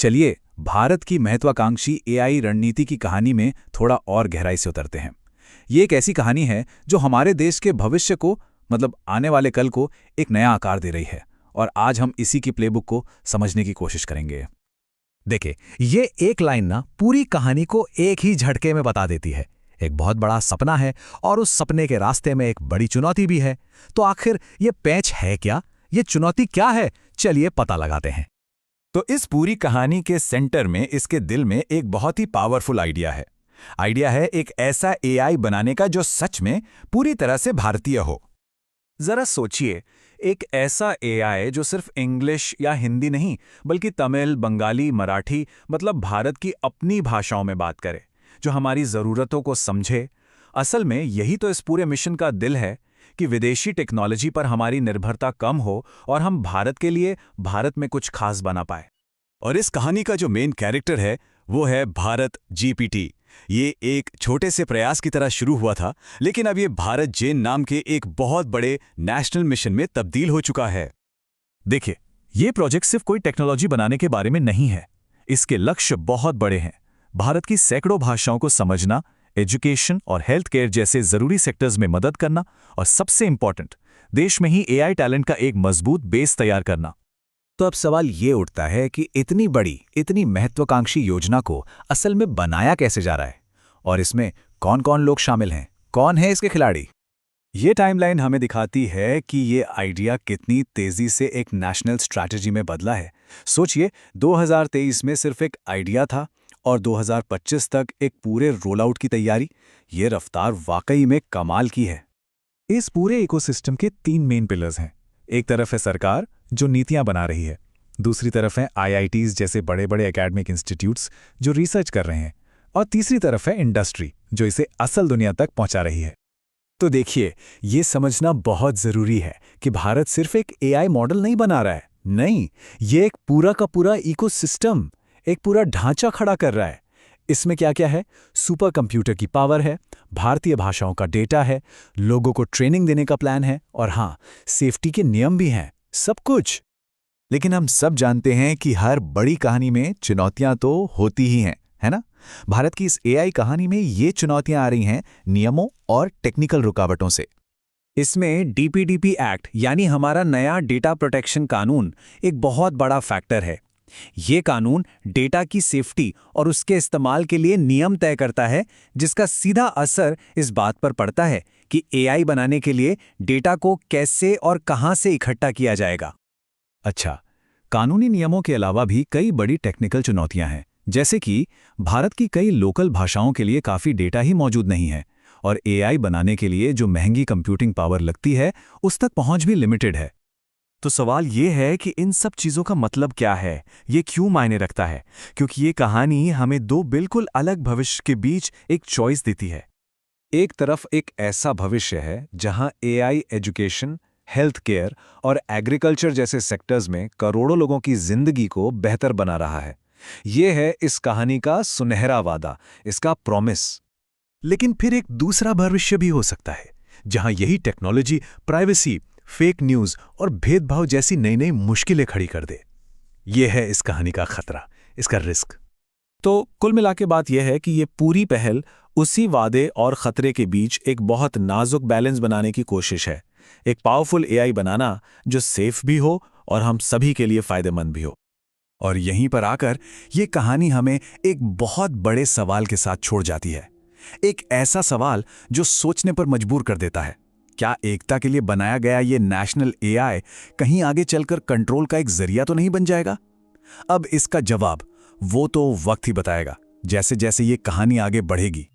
चलिए भारत की महत्वाकांक्षी एआई रणनीति की कहानी में थोड़ा और गहराई से उतरते हैं। ये एक ऐसी कहानी है जो हमारे देश के भविष्य को मतलब आने वाले कल को एक नया आकार दे रही है और आज हम इसी की प्लेबुक को समझने की कोशिश करेंगे। देखिए, ये एक लाइन ना पूरी कहानी को एक ही झटके में बता देती है। एक बहुत बड़ा सपना है और उस सपने के रास्ते में एक बड़ी चुनौती भी है। तो आखिर ये पैंच है क्या? ये चुनौती क्या है? चलिए पता लगाते हैं। तो इस पूरी कहानी के सेंटर में, इसके दिल में एक बहुत ही पावरफुल आइडिया है। आइडिया है एक ऐसा एआई बनाने का जो सच में पूरी तरह से भारतीय हो। जरा सोचिए, एक ऐसा एआई जो सिर्फ इंग्लिश या हिंदी नहीं बल्कि तमिल, बंगाली, मराठी मतलब भारत की अपनी भाषाओं में बात करे, जो हमारी ज़रूरतों को समझे। असल में यही तो इस पूरे मिशन का दिल है कि विदेशी टेक्नोलॉजी पर हमारी निर्भरता कम हो और हम भारत के लिए भारत में कुछ खास बना पाए। और इस कहानी का जो मेन कैरेक्टर है वो है भारत जीपीटी। ये एक छोटे से प्रयास की तरह शुरू हुआ था, लेकिन अब ये भारत जेन नाम के एक बहुत बड़े नेशनल मिशन में तब्दील हो चुका है। देखिए, ये प्रोजेक्ट सिर्फ कोई टेक्नोलॉजी बनाने के बारे में नहीं है। इसके लक्ष्य बहुत बड़े हैं। भारत की सैकड़ों भाषाओं को समझना, एजुकेशन और हेल्थ केयर जैसे जरूरी सेक्टर्स में मदद करना और सबसे इंपॉर्टेंट, देश में ही एआई टैलेंट का एक मजबूत बेस तैयार करना। तो अब सवाल ये उठता है कि इतनी बड़ी, इतनी महत्वाकांक्षी योजना को असल में बनाया कैसे जा रहा है और इसमें कौन कौन लोग शामिल हैं, कौन है इसके खिलाड़ी? ये टाइमलाइन हमें दिखाती है कि ये आइडिया कितनी तेजी से एक नेशनल स्ट्रैटेजी में बदला है। सोचिए, 2023 में सिर्फ एक आइडिया था और 2025 तक एक पूरे रोल आउट की तैयारी। ये रफ्तार वाकई में कमाल की है। इस पूरे इकोसिस्टम के 3 मेन पिलर्स हैं। एक तरफ है सरकार जो नीतियां बना रही है, दूसरी तरफ है आईआईटीज जैसे बड़े बड़े एकेडमिक इंस्टीट्यूट्स जो रिसर्च कर रहे हैं, और तीसरी तरफ है इंडस्ट्री जो इसे असल दुनिया तक पहुंचा रही है। तो देखिए, ये समझना बहुत जरूरी है कि भारत सिर्फ एक एआई मॉडल नहीं बना रहा है। नहीं, ये एक पूरा का पूरा इकोसिस्टम, एक पूरा ढांचा खड़ा कर रहा है। इसमें क्या क्या है? सुपर कंप्यूटर की पावर है, भारतीय भाषाओं का डेटा है, लोगों को ट्रेनिंग देने का प्लान है और हाँ, सेफ्टी के नियम भी हैं, सब कुछ। लेकिन हम सब जानते हैं कि हर बड़ी कहानी में चुनौतियां तो होती ही हैं, है ना? भारत की इस एआई कहानी में ये चुनौतियां आ रही हैं नियमों और टेक्निकल रुकावटों से। इसमें डीपीडीपी एक्ट यानी हमारा नया डेटा प्रोटेक्शन कानून एक बहुत बड़ा फैक्टर है। ये कानून डेटा की सेफ्टी और उसके इस्तेमाल के लिए नियम तय करता है, जिसका सीधा असर इस बात पर पड़ता है कि एआई बनाने के लिए डेटा को कैसे और कहां से इकट्ठा किया जाएगा। अच्छा, कानूनी नियमों के अलावा भी कई बड़ी टेक्निकल चुनौतियां हैं, जैसे कि भारत की कई लोकल भाषाओं के लिए काफ़ी डेटा ही मौजूद नहीं है और एआई बनाने के लिए जो महंगी कंप्यूटिंग पावर लगती है उस तक पहुंच भी लिमिटेड है। तो सवाल ये है कि इन सब चीज़ों का मतलब क्या है, ये क्यों मायने रखता है? क्योंकि ये कहानी हमें 2 बिल्कुल अलग भविष्य के बीच एक चॉइस देती है। एक तरफ एक ऐसा भविष्य है जहां एआई एजुकेशन, हेल्थ केयर और एग्रीकल्चर जैसे सेक्टर्स में करोड़ों लोगों की जिंदगी को बेहतर बना रहा है। ये है इस कहानी का सुनहरा वादा, इसका प्रॉमिस। लेकिन फिर एक दूसरा भविष्य भी हो सकता है जहां यही टेक्नोलॉजी प्राइवेसी, फेक न्यूज़ और भेदभाव जैसी नई नई मुश्किलें खड़ी कर दे। यह है इस कहानी का खतरा, इसका रिस्क। तो कुल मिला के बात यह है कि ये पूरी पहल उसी वादे और खतरे के बीच एक बहुत नाजुक बैलेंस बनाने की कोशिश है। एक पावरफुल एआई बनाना जो सेफ भी हो और हम सभी के लिए फायदेमंद भी हो। और यहीं पर आकर ये कहानी हमें एक बहुत बड़े सवाल के साथ छोड़ जाती है। एक ऐसा सवाल जो सोचने पर मजबूर कर देता है। क्या एकता के लिए बनाया गया ये नेशनल एआई कहीं आगे चलकर कंट्रोल का एक जरिया तो नहीं बन जाएगा? अब इसका जवाब वो तो वक्त ही बताएगा, जैसे जैसे ये कहानी आगे बढ़ेगी।